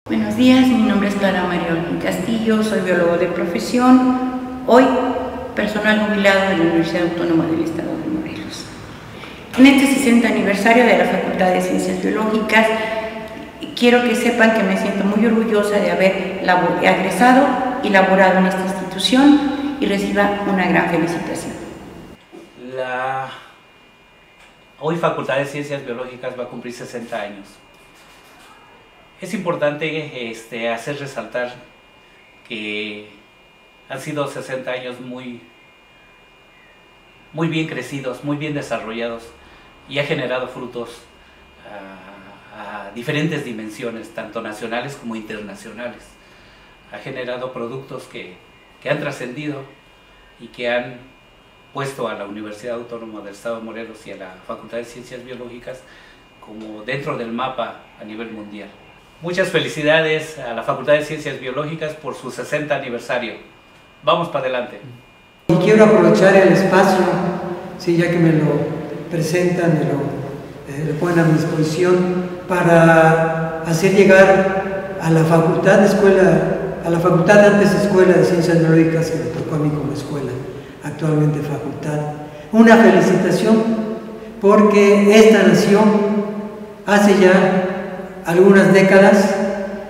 Buenos días, mi nombre es Clara María Olguín Castillo, soy biólogo de profesión, hoy personal jubilado de la Universidad Autónoma del Estado de Morelos. En este 60 aniversario de la Facultad de Ciencias Biológicas, quiero que sepan que me siento muy orgullosa de haber egresado y laborado en esta institución y reciba una gran felicitación. Hoy Facultad de Ciencias Biológicas va a cumplir 60 años. Es importante hacer resaltar que han sido 60 años muy bien crecidos, muy bien desarrollados y ha generado frutos a diferentes dimensiones, tanto nacionales como internacionales. Ha generado productos que han trascendido y que han puesto a la Universidad Autónoma del Estado de Morelos y a la Facultad de Ciencias Biológicas como dentro del mapa a nivel mundial. Muchas felicidades a la Facultad de Ciencias Biológicas por su 60 aniversario. Vamos para adelante. Y quiero aprovechar el espacio, sí, ya que me lo presentan, lo ponen a mi disposición, para hacer llegar a la facultad antes Escuela de Ciencias Biológicas, que me tocó a mí como escuela, actualmente facultad, una felicitación, porque esta nación hace ya algunas décadas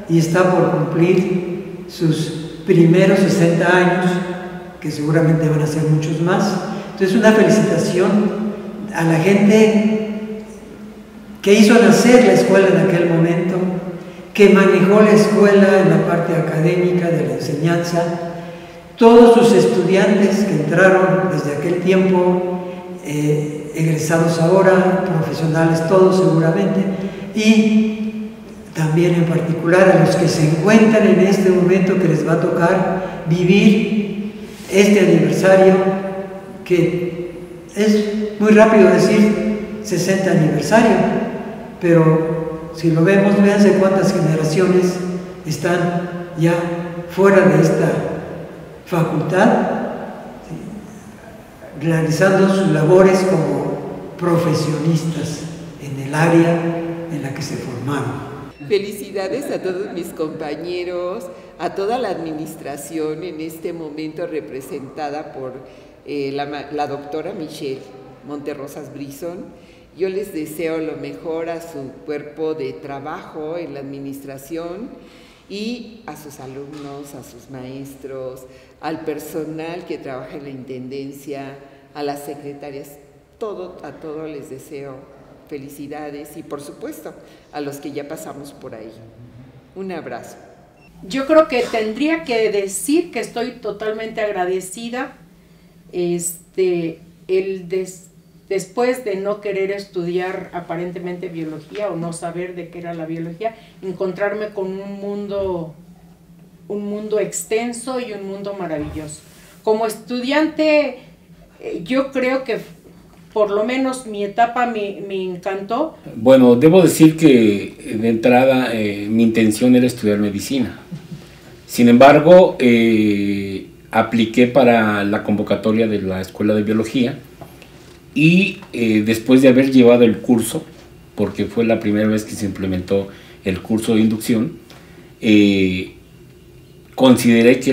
y está por cumplir sus primeros 60 años, que seguramente van a ser muchos más. Entonces, una felicitación a la gente que hizo nacer la escuela en aquel momento, que manejó la escuela en la parte académica de la enseñanza, todos sus estudiantes que entraron desde aquel tiempo, egresados ahora, profesionales todos seguramente, y también en particular a los que se encuentran en este momento que les va a tocar vivir este aniversario, que es muy rápido decir 60 aniversario, pero si lo vemos, véanse cuántas generaciones están ya fuera de esta facultad, realizando sus labores como profesionistas en el área en la que se formaron. Felicidades a todos mis compañeros, a toda la administración en este momento representada por la doctora Michelle Monterrosas Brison. Yo les deseo lo mejor a su cuerpo de trabajo en la administración y a sus alumnos, a sus maestros, al personal que trabaja en la intendencia, a las secretarias, a todos les deseo felicidades y por supuesto a los que ya pasamos por ahí. Un abrazo. Yo creo que tendría que decir que estoy totalmente agradecida después de no querer estudiar aparentemente biología o no saber de qué era la biología, encontrarme con un mundo extenso y un mundo maravilloso. Como estudiante, yo creo que por lo menos mi etapa me encantó. Bueno, debo decir que de entrada mi intención era estudiar medicina. Sin embargo, apliqué para la convocatoria de la Escuela de Biología y después de haber llevado el curso, porque fue la primera vez que se implementó el curso de inducción, consideré que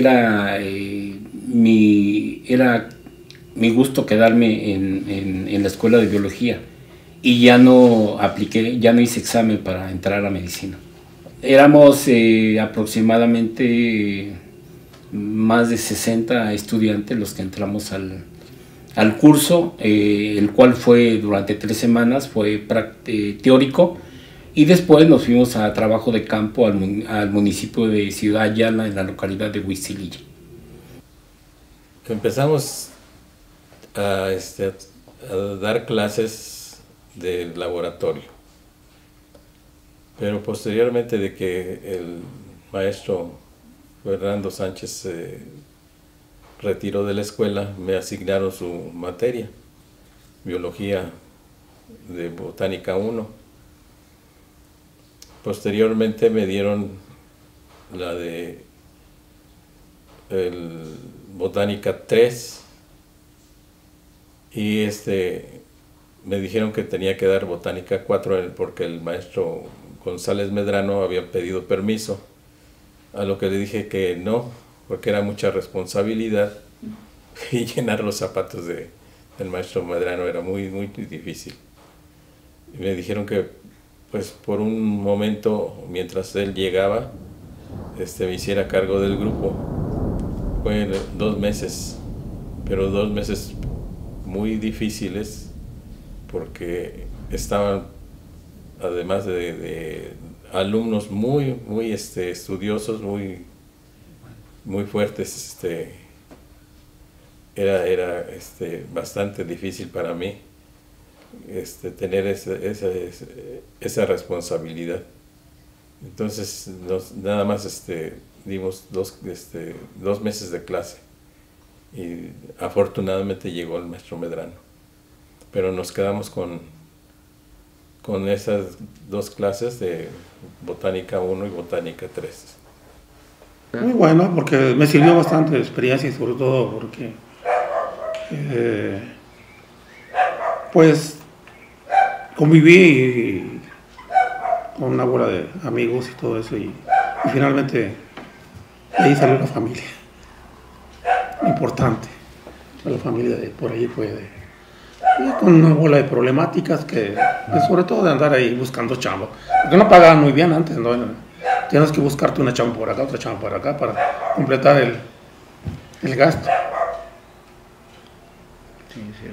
era mi gusto quedarme en la Escuela de Biología y ya no apliqué, ya no hice examen para entrar a medicina. Éramos aproximadamente más de 60 estudiantes los que entramos al curso, el cual fue durante 3 semanas, fue teórico, y después nos fuimos a trabajo de campo al municipio de Ciudad Ayala, en la localidad de Huixililla. Empezamos a dar clases de laboratorio, pero posteriormente de que el maestro Fernando Sánchez se retiró de la escuela, me asignaron su materia, Biología de Botánica 1. Posteriormente me dieron la de Botánica 3, y me dijeron que tenía que dar Botánica 4 porque el maestro González Medrano había pedido permiso a lo que le dije que no, porque era mucha responsabilidad y llenar los zapatos del maestro Medrano era muy, muy difícil. Y me dijeron que pues por un momento, mientras él llegaba, me hiciera cargo del grupo. Fue 2 meses, pero 2 meses muy difíciles, porque estaban, además de alumnos muy estudiosos, muy fuertes, era bastante difícil para mí tener esa responsabilidad. Entonces nada más dimos 2 meses de clase y afortunadamente llegó el maestro Medrano, pero nos quedamos con esas 2 clases de Botánica 1 y Botánica 3. Muy bueno, porque me sirvió bastante de experiencia y sobre todo porque pues conviví con una bola de amigos y todo eso y finalmente ahí salió una familia importante. La familia de por ahí fue con una bola de problemáticas que sobre todo de andar ahí buscando chamba, porque no pagaban muy bien antes, ¿no? Tienes que buscarte una chamba por acá, otra chamba por acá para completar el gasto.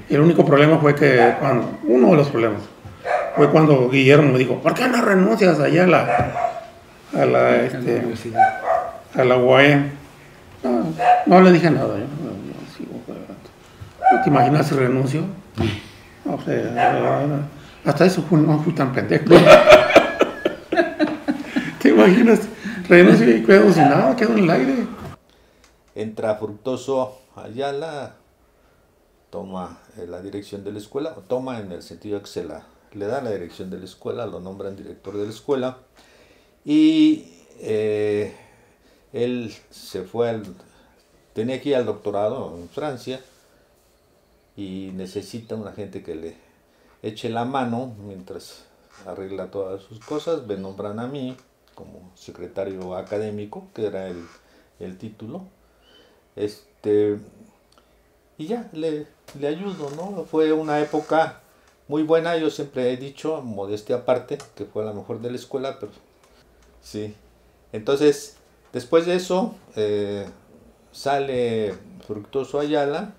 Y el único problema fue que uno de los problemas fue cuando Guillermo me dijo, ¿por qué no renuncias allá a la UAE? No le dije nada, yo sigo adelante. ¿No te imaginas si renuncio? No, hasta eso no fui tan pendejo. ¿Te imaginas? Renuncio y quedo sin nada, quedo en el aire. Entra Fructuoso Ayala, toma la dirección de la escuela, o toma en el sentido de que le da la dirección de la escuela, lo nombran director de la escuela, y él se fue, tenía que ir al doctorado en Francia, y necesita una gente que le eche la mano mientras arregla todas sus cosas. Me nombran a mí como secretario académico, que era el título, y ya le ayudo, ¿no? Fue una época muy buena. Yo siempre he dicho, modestia aparte, que fue la mejor de la escuela, pero sí. Entonces, después de eso, sale Fructuoso Ayala,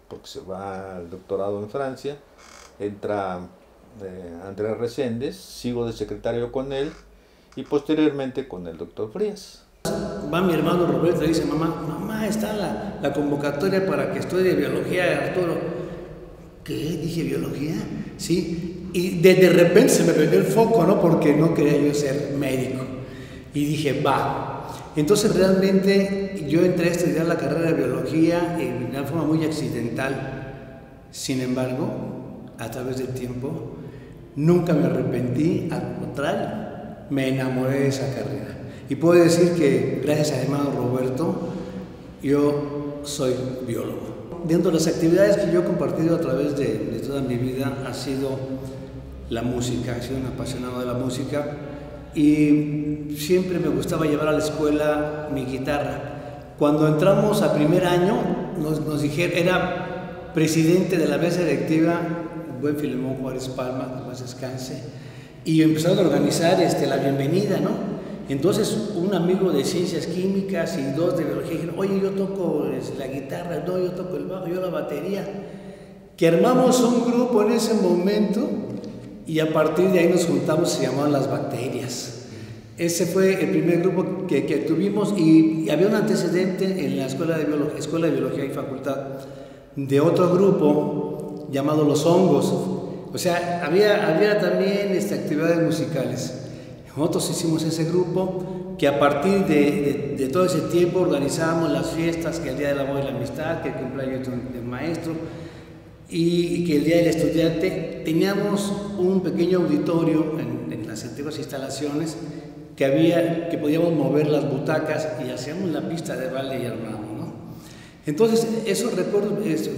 porque se va al doctorado en Francia, entra Andrés Reséndez, sigo de secretario con él, y posteriormente con el doctor Frías. Va mi hermano Roberto y dice, mamá, está la convocatoria para que estudie biología, Arturo. ¿Qué? Dije, ¿biología? Sí, y de repente se me prendió el foco, ¿no? Porque no quería yo ser médico. Y dije, va. Entonces realmente yo entré a estudiar la carrera de biología de una forma muy accidental. Sin embargo, a través del tiempo, nunca me arrepentí, al contrario, me enamoré de esa carrera. Y puedo decir que gracias a mi hermano Roberto, yo soy biólogo. Dentro de las actividades que yo he compartido a través de toda mi vida ha sido la música. He sido un apasionado de la música y siempre me gustaba llevar a la escuela mi guitarra. Cuando entramos a primer año, nos dijeron, era presidente de la mesa directiva, buen Filemón Juárez Palma, que más descanse, y empezaron a organizar la bienvenida, ¿no? Entonces un amigo de ciencias químicas y 2 de biología dijeron, oye, yo toco la guitarra, no, yo toco el bajo, yo la batería. Que armamos un grupo en ese momento y a partir de ahí nos juntamos, se llamaban Las Bacterias. Ese fue el primer grupo que tuvimos y había un antecedente en la Escuela de Biología y Facultad de otro grupo llamado Los Hongos. O sea, había también actividades musicales. Nosotros hicimos ese grupo que a partir de todo ese tiempo organizábamos las fiestas, que el Día del Amor y la Amistad, que el cumpleaños del maestro y que el Día del Estudiante. Teníamos un pequeño auditorio en las antiguas instalaciones que podíamos mover las butacas y hacíamos la pista de baile y armamos, ¿no? Entonces, esos recuerdos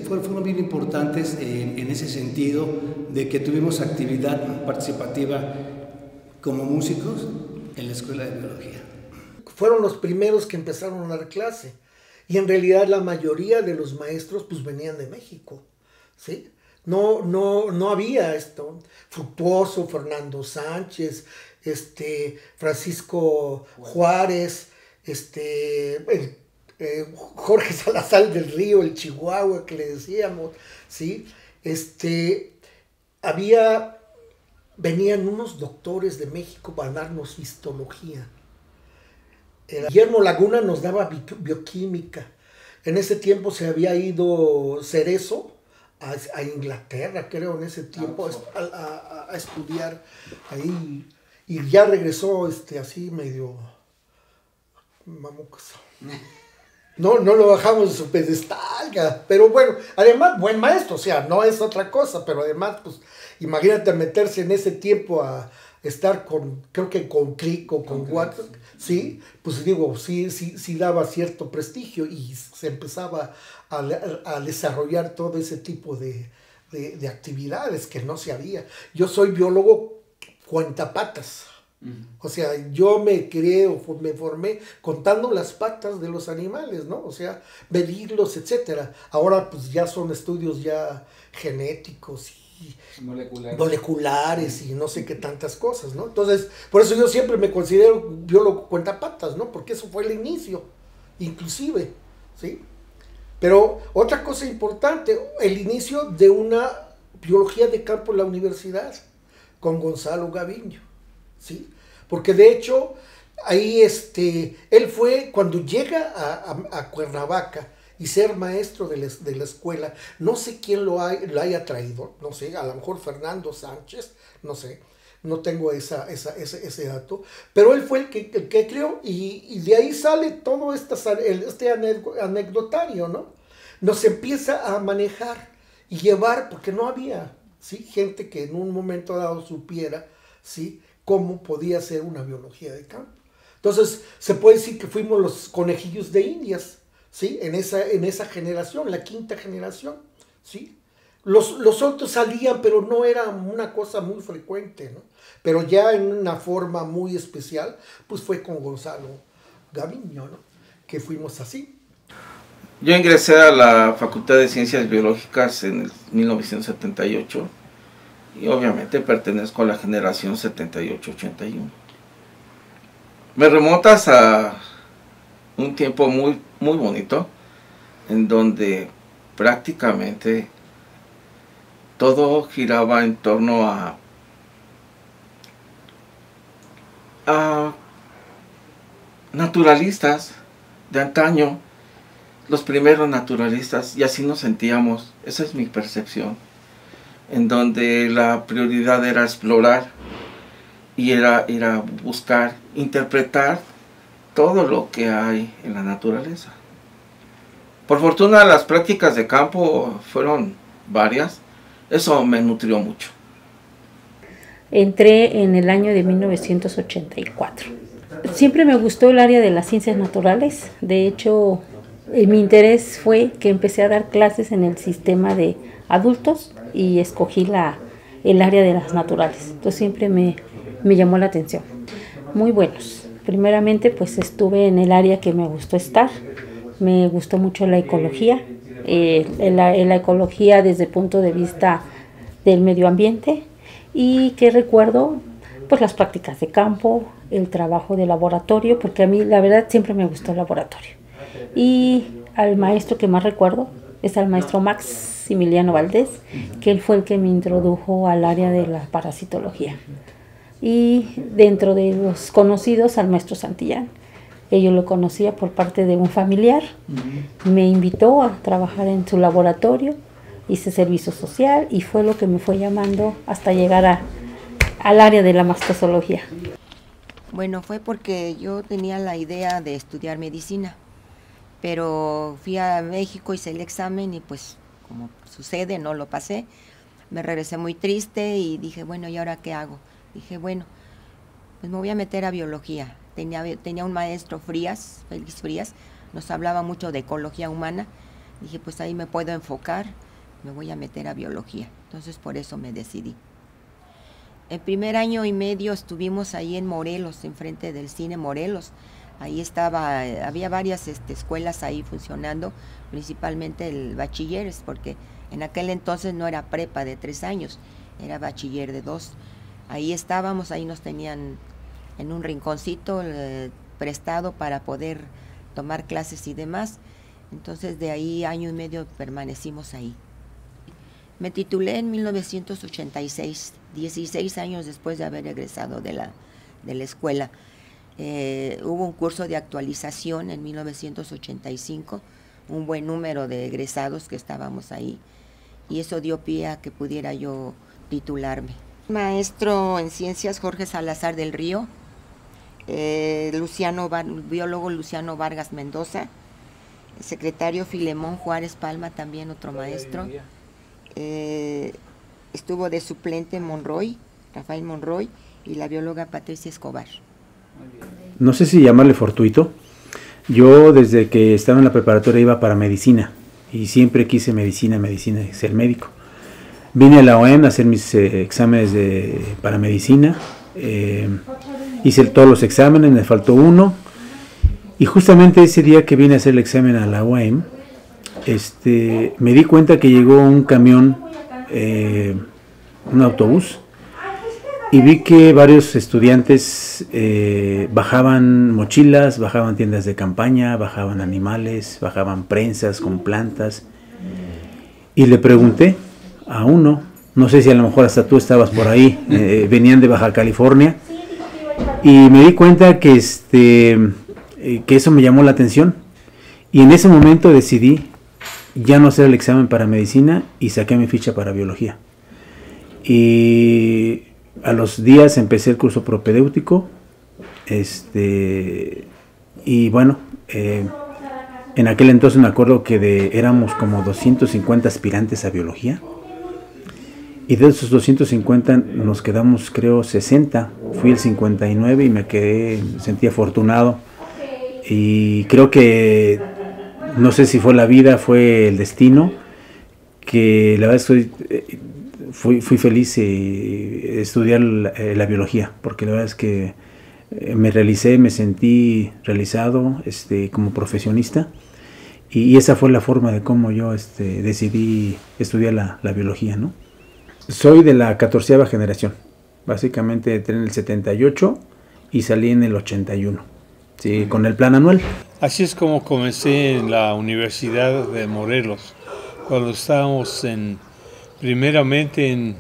fueron bien importantes en ese sentido de que tuvimos actividad participativa como músicos en la Escuela de Biología. fueron los primeros que empezaron a dar clase. Y en realidad la mayoría de los maestros pues venían de México, ¿sí? No había esto. Fructuoso, Fernando Sánchez, Francisco Juárez, Jorge Salazar del Río, el Chihuahua que le decíamos, ¿sí? Venían unos doctores de México para darnos histología. Guillermo Laguna nos daba bioquímica. En ese tiempo se había ido Cerezo a Inglaterra, creo, en ese tiempo, a estudiar ahí. Y ya regresó así medio mamucoso. No lo bajamos de su pedestal, pero bueno, además, buen maestro, o sea, no es otra cosa, pero además, pues, imagínate meterse en ese tiempo a estar creo que con Crick o con Watson, ¿sí? Pues digo, sí daba cierto prestigio y se empezaba a desarrollar todo ese tipo de actividades que no se había. Yo soy biólogo cuentapatas. O sea, yo me formé contando las patas de los animales, ¿no? O sea, medirlos, etcétera. Ahora pues ya son estudios ya genéticos y moleculares y no sé qué tantas cosas, ¿no? Entonces, por eso yo siempre me considero biólogo cuentapatas, ¿no? Porque eso fue el inicio, inclusive, ¿sí? Pero otra cosa importante, el inicio de una biología de campo en la universidad con Gonzalo Gaviño, ¿sí? Porque de hecho, ahí él fue, cuando llega a Cuernavaca y ser maestro de la escuela, no sé quién lo haya traído, no sé, a lo mejor Fernando Sánchez, no sé, no tengo ese dato, pero él fue el que creó, y de ahí sale todo este anecdotario, ¿no? Nos empieza a manejar y llevar, porque no había, ¿sí? Gente que en un momento dado supiera, ¿sí?, cómo podía ser una biología de campo. Entonces, se puede decir que fuimos los conejillos de Indias, ¿sí? En esa generación, la quinta generación, ¿sí? Los otros salían, pero no era una cosa muy frecuente, ¿no? Pero ya en una forma muy especial, pues fue con Gonzalo Gaviño, ¿no? Que fuimos así. Yo ingresé a la Facultad de Ciencias Biológicas en el 1978 y obviamente pertenezco a la generación 78-81. Me remontas a un tiempo muy, muy bonito en donde prácticamente todo giraba en torno a naturalistas de antaño, los primeros naturalistas, y así nos sentíamos, esa es mi percepción, en donde la prioridad era explorar y era buscar, interpretar todo lo que hay en la naturaleza. Por fortuna las prácticas de campo fueron varias, eso me nutrió mucho. Entré en el año de 1984. Siempre me gustó el área de las ciencias naturales, de hecho mi interés fue que empecé a dar clases en el sistema de adultos y escogí el área de las naturales, entonces siempre me llamó la atención. Muy buenos. Primeramente pues estuve en el área que me gustó estar, me gustó mucho la ecología, la ecología desde el punto de vista del medio ambiente, y que recuerdo pues las prácticas de campo, el trabajo de laboratorio, porque a mí la verdad siempre me gustó el laboratorio. Y al maestro que más recuerdo es al maestro Maximiliano Valdés, que él fue el que me introdujo al área de la parasitología. Y dentro de los conocidos, al maestro Santillán. Yo lo conocía por parte de un familiar, me invitó a trabajar en su laboratorio, hice servicio social y fue lo que me fue llamando hasta llegar al área de la mastozoología. Bueno, fue porque yo tenía la idea de estudiar medicina, pero fui a México, hice el examen y pues como sucede, no lo pasé. Me regresé muy triste y dije, bueno, ¿y ahora qué hago? Dije, bueno, pues me voy a meter a biología. Tenía un maestro Frías, Félix Frías, nos hablaba mucho de ecología humana. Dije, pues ahí me puedo enfocar, me voy a meter a biología. Entonces por eso me decidí. El primer año y medio estuvimos ahí en Morelos, enfrente del cine Morelos. Ahí estaba, había varias escuelas ahí funcionando, principalmente el bachilleres, porque en aquel entonces no era prepa de 3 años, era bachiller de 2. Ahí estábamos, ahí nos tenían en un rinconcito prestado para poder tomar clases y demás. Entonces de ahí 1 año y medio permanecimos ahí. Me titulé en 1986, 16 años después de haber egresado de la escuela. Hubo un curso de actualización en 1985, un buen número de egresados que estábamos ahí, y eso dio pie a que pudiera yo titularme. Maestro en ciencias Jorge Salazar del Río, biólogo Luciano Vargas Mendoza, secretario Filemón Juárez Palma, también otro maestro. Estuvo de suplente Rafael Monroy, y la bióloga Patricia Escobar. No sé si llamarle fortuito. Yo desde que estaba en la preparatoria iba para medicina y siempre quise medicina, ser médico. Vine a la OEM a hacer mis exámenes para medicina, hice todos los exámenes, me faltó uno, y justamente ese día que vine a hacer el examen a la OEM, me di cuenta que llegó un camión, un autobús, y vi que varios estudiantes bajaban mochilas, bajaban tiendas de campaña, bajaban animales, bajaban prensas con plantas. Y le pregunté a uno, no sé si a lo mejor hasta tú estabas por ahí, venían de Baja California, y me di cuenta que eso me llamó la atención. Y en ese momento decidí ya no hacer el examen para medicina y saqué mi ficha para biología. Y a los días empecé el curso propedéutico, y bueno, en aquel entonces me acuerdo que éramos como 250 aspirantes a biología, y de esos 250 nos quedamos creo 60, fui el 59 y me sentí afortunado, y creo que, no sé si fue la vida, fue el destino, que la verdad fui feliz estudiar la biología, porque la verdad es que me sentí realizado como profesionista, y esa fue la forma de cómo yo decidí estudiar la biología, ¿no? Soy de la 14ª generación, básicamente entré en el 78 y salí en el 81, ¿sí? Con el plan anual. Así es como comencé en la Universidad de Morelos, cuando estábamos primeramente en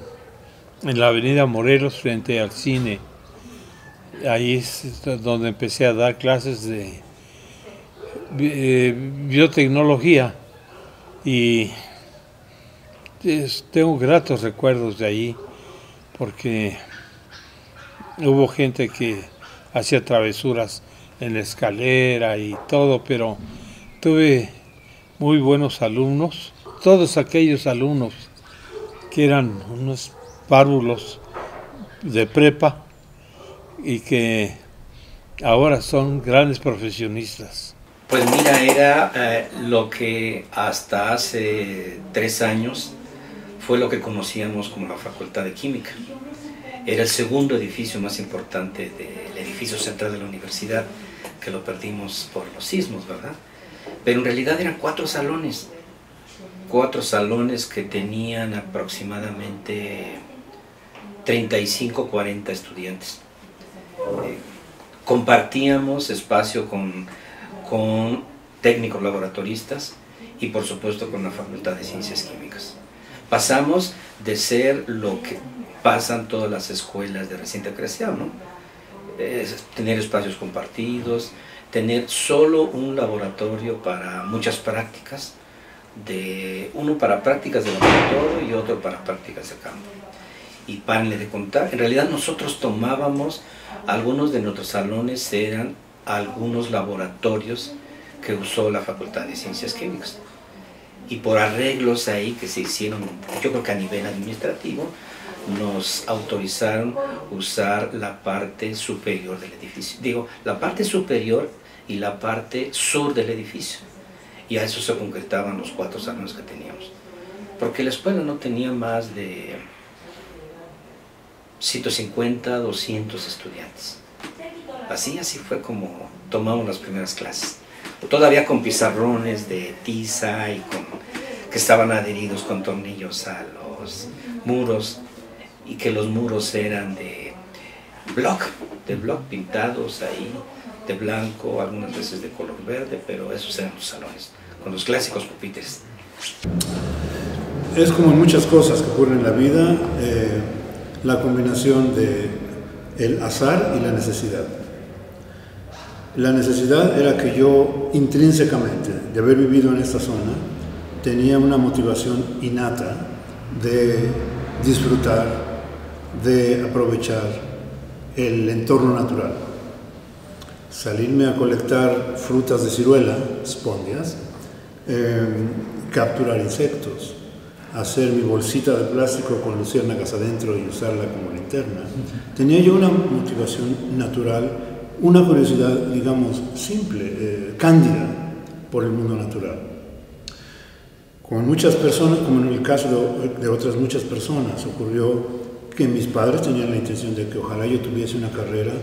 la avenida Morelos frente al cine. Ahí es donde empecé a dar clases de biotecnología, y tengo gratos recuerdos de ahí, porque hubo gente que hacía travesuras en la escalera y todo, pero tuve muy buenos alumnos. Todos aquellos alumnos que eran unos párvulos de prepa y que ahora son grandes profesionistas. Pues mira, era lo que hasta hace 3 años fue lo que conocíamos como la Facultad de Química. Era el segundo edificio más importante del edificio central de la universidad, que lo perdimos por los sismos, ¿verdad? Pero en realidad eran 4 salones. 4 salones que tenían aproximadamente 35, 40 estudiantes. Compartíamos espacio con técnicos laboratoristas y por supuesto con la Facultad de Ciencias Químicas. Pasamos de ser lo que pasan todas las escuelas de reciente creación, ¿no? Tener espacios compartidos, tener solo un laboratorio para muchas prácticas, uno para prácticas de laboratorio y otro para prácticas de campo, y paneles de contacto. En realidad nosotros tomábamos, algunos de nuestros salones eran algunos laboratorios que usó la Facultad de Ciencias Químicas, y por arreglos ahí que se hicieron, yo creo que a nivel administrativo, nos autorizaron usar la parte superior del edificio, digo, la parte superior y la parte sur del edificio, y a eso se concretaban los 4 salones que teníamos, porque la escuela no tenía más de 150, 200 estudiantes, Así fue como tomamos las primeras clases. Todavía con pizarrones de tiza y que estaban adheridos con tornillos a los muros, y que los muros eran de bloc pintados ahí, de blanco, algunas veces de color verde, pero esos eran los salones, con los clásicos pupitres. Es como muchas cosas que ocurren en la vida, la combinación de el azar y la necesidad. La necesidad era que yo, intrínsecamente, de haber vivido en esta zona, tenía una motivación innata de disfrutar, de aprovechar el entorno natural. Salirme a colectar frutas de ciruela, spondias, capturar insectos, hacer mi bolsita de plástico con luciérnagas adentro y usarla como linterna. Tenía yo una motivación natural, una curiosidad, digamos, simple, cándida por el mundo natural. Como muchas personas, como en el caso de otras muchas personas, ocurrió que mis padres tenían la intención de que ojalá yo tuviese una carrera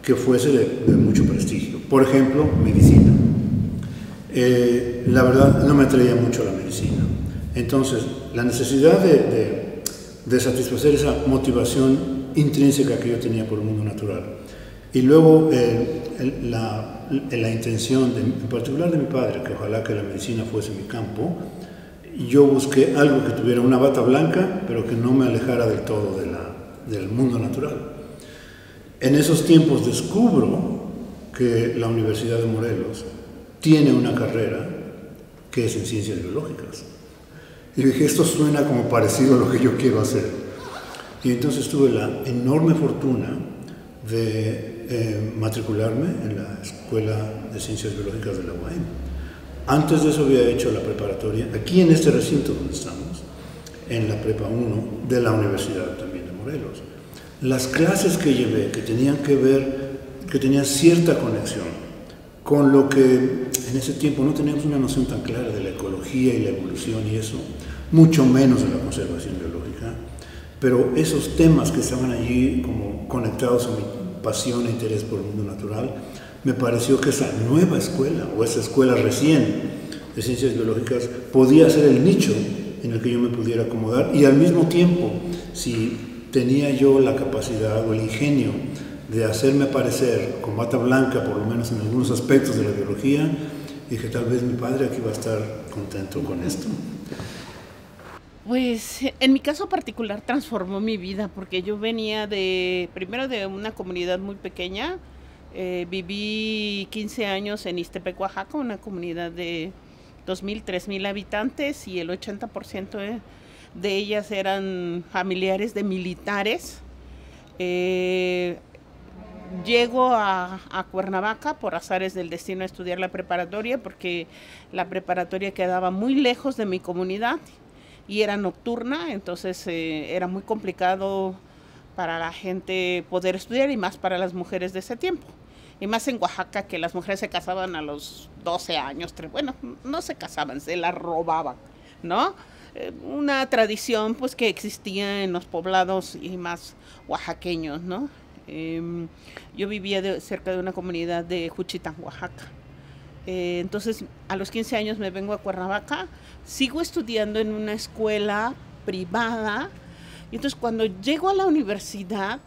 que fuese de mucho prestigio. Por ejemplo, medicina. La verdad, no me atraía mucho la medicina. Entonces, la necesidad de satisfacer esa motivación intrínseca que yo tenía por el mundo natural, y luego la intención, en particular de mi padre, que ojalá que la medicina fuese mi campo, yo busqué algo que tuviera una bata blanca, pero que no me alejara del todo del mundo natural. En esos tiempos descubro que la Universidad de Morelos tiene una carrera que es en ciencias biológicas. Y dije, esto suena como parecido a lo que yo quiero hacer. Y entonces tuve la enorme fortuna de matricularme en la Escuela de Ciencias Biológicas de la UAM. Antes de eso había hecho la preparatoria, aquí en este recinto donde estamos, en la Prepa 1 de la Universidad también de Morelos. Las clases que llevé, que tenían que ver, que tenían cierta conexión con lo que en ese tiempo no teníamos una noción tan clara de la ecología y la evolución y eso, mucho menos de la conservación biológica, pero esos temas que estaban allí como conectados a mi pasión e interés por el mundo natural, me pareció que esa nueva escuela, o esa escuela recién de ciencias biológicas, podía ser el nicho en el que yo me pudiera acomodar, y al mismo tiempo, si tenía yo la capacidad o el ingenio de hacerme parecer con bata blanca, por lo menos en algunos aspectos de la biología, dije, tal vez mi padre aquí va a estar contento con esto. Pues en mi caso particular transformó mi vida, porque yo venía primero de una comunidad muy pequeña. Viví 15 años en Ixtepec, Oaxaca, una comunidad de 2,000, 3,000 habitantes, y el 80% de ellas eran familiares de militares. Llego a Cuernavaca por azares del destino a estudiar la preparatoria, porque la preparatoria quedaba muy lejos de mi comunidad y era nocturna, entonces era muy complicado para la gente poder estudiar, y más para las mujeres de ese tiempo. Y más en Oaxaca, que las mujeres se casaban a los 12 años, bueno, no se casaban, se las robaban, ¿no? Una tradición pues que existía en los poblados y más oaxaqueños, ¿no? Yo vivía cerca de una comunidad de Juchitán, Oaxaca. Entonces, a los 15 años me vengo a Cuernavaca, sigo estudiando en una escuela privada, y entonces cuando llego a la universidad,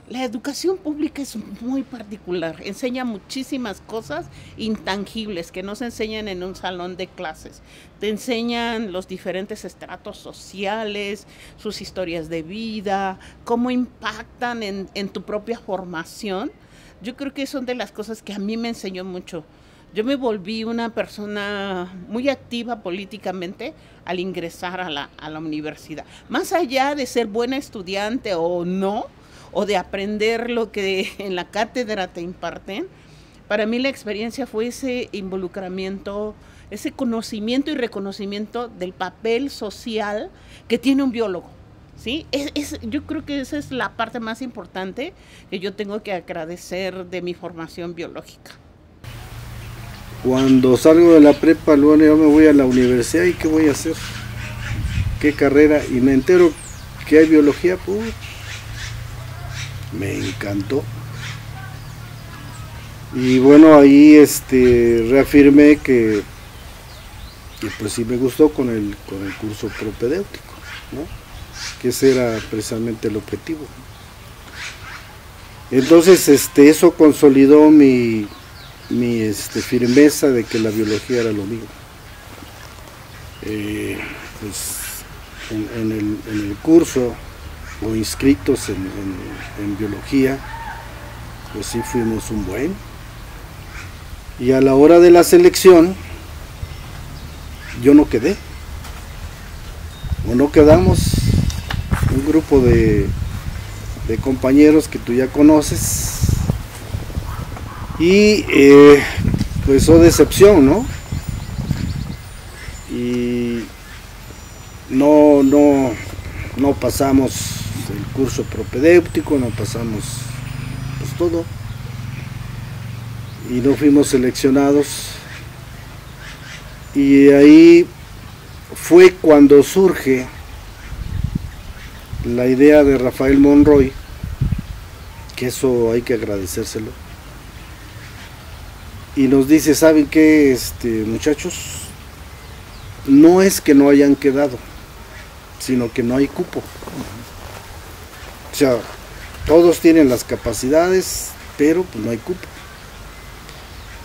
la educación pública es muy particular, enseña muchísimas cosas intangibles que no se enseñan en un salón de clases. Te enseñan los diferentes estratos sociales, sus historias de vida, cómo impactan en tu propia formación. Yo creo que son de las cosas que a mí me enseñó mucho. Yo me volví una persona muy activa políticamente al ingresar a la universidad. Más allá de ser buena estudiante o no, o de aprender lo que en la cátedra te imparten, para mí la experiencia fue ese involucramiento, ese conocimiento y reconocimiento del papel social que tiene un biólogo, ¿sí? Yo creo que esa es la parte más importante que yo tengo que agradecer de mi formación biológica. Cuando salgo de la prepa, luego yo me voy a la universidad, y ¿qué voy a hacer? ¿Qué carrera? Y me entero que hay biología, pues me encantó. Y bueno, ahí reafirmé que pues sí me gustó con el curso propedéutico, ¿no? Que ese era precisamente el objetivo. Entonces eso consolidó mi firmeza de que la biología era lo mío. Pues en el curso o inscritos en biología, pues sí fuimos un buen. Y a la hora de la selección, yo no quedé, o no quedamos, un grupo de compañeros que tú ya conoces, y pues decepción, ¿no? Y no pasamos el curso propedéutico, no pasamos pues todo, y no fuimos seleccionados. Y ahí fue cuando surge la idea de Rafael Monroy, que eso hay que agradecérselo, y nos dice, ¿saben qué, muchachos? No es que no hayan quedado, sino que no hay cupo. O sea, todos tienen las capacidades, pero pues no hay cupo.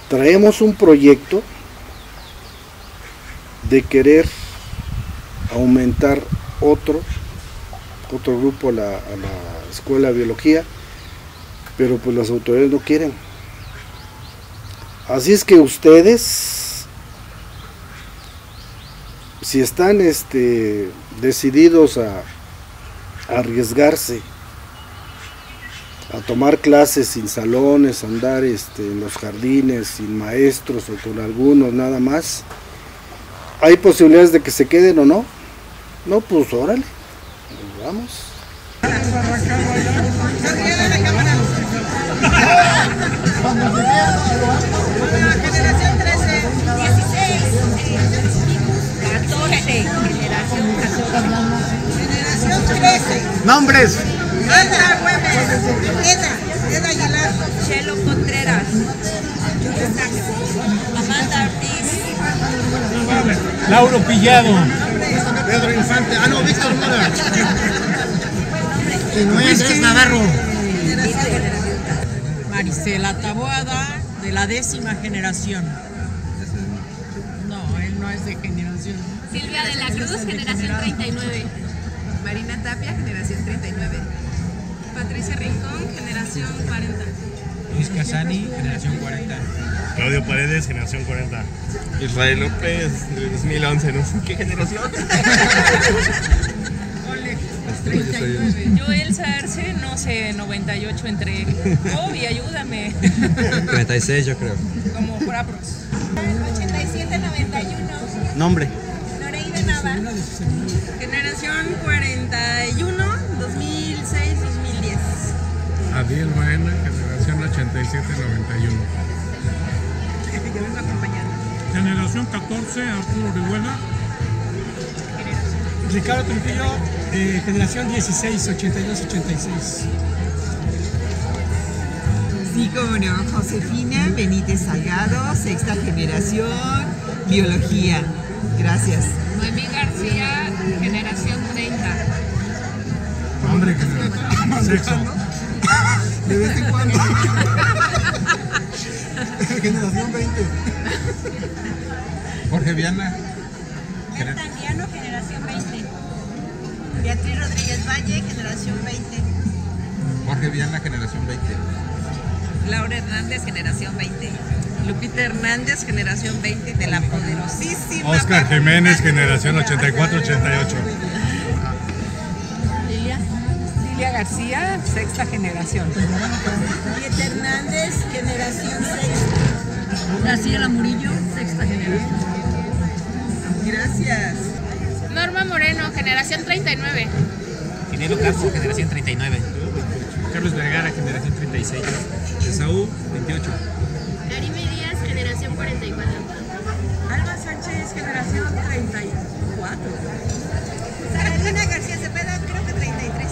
Traemos un proyecto de querer aumentar otro grupo a la escuela de biología, pero pues las autoridades no quieren. Así es que ustedes, si están decididos a arriesgarse, a tomar clases sin salones, a andar en los jardines, sin maestros o con algunos nada más, ¿hay posibilidades de que se queden o no? No, pues órale, vamos. Generación 13, 16, 14, generación 14, generación 13. Nombres. Edna Güemes, Eda Aguilar, Chelo Contreras, Amanda Ortiz, Lauro Pillado, Pedro Infante, Víctor Mora, Luis Navarro, Marisela Taboada, de la 10ª generación. No, él no es de generación. Silvia de la Cruz, generación 39. Marina Tapia, generación 39. Patricia Rincón, generación 40. Luis Casani, generación 40. Claudio Paredes, generación 40. Israel López, de 2011, no sé qué generación. Joel Sarce, no sé, 98 entre. Oh, y ayúdame. 36 yo creo. Como Prapros. 87-91. Nombre. Noreida Nava. Generación 41, 2006-2010. Adiel Baena, generación 87-91. Que vengo acompañando. Generación 14, Arturo Orihuela. Ricardo Trujillo, generación 16, 82-86. Sí, como no, Josefina Benítez Salgado, 6ª generación, biología. Gracias. Noemí García, generación 30. Nombre, sexo. De vez en cuando. Generación 20. Jorge Viana. Berta Anguiano, generación 20. Beatriz Rodríguez Valle, generación 20. Jorge Viana, generación 20. Laura Hernández, generación 20. Lupita Hernández, generación 20 de la poderosísima. Oscar Jiménez, generación 84-88. Lilia García, 6ª generación. Julieta Hernández, generación 6. Graciela Murillo, 6ª generación. Gracias. Norma Moreno, generación 39. Ginebra Castro, generación 39. Carlos Vergara, generación 36. Esaú, 28. Karime Díaz, generación 44. Alba Sánchez, generación 34. Carolina García Cepeda, creo que 33.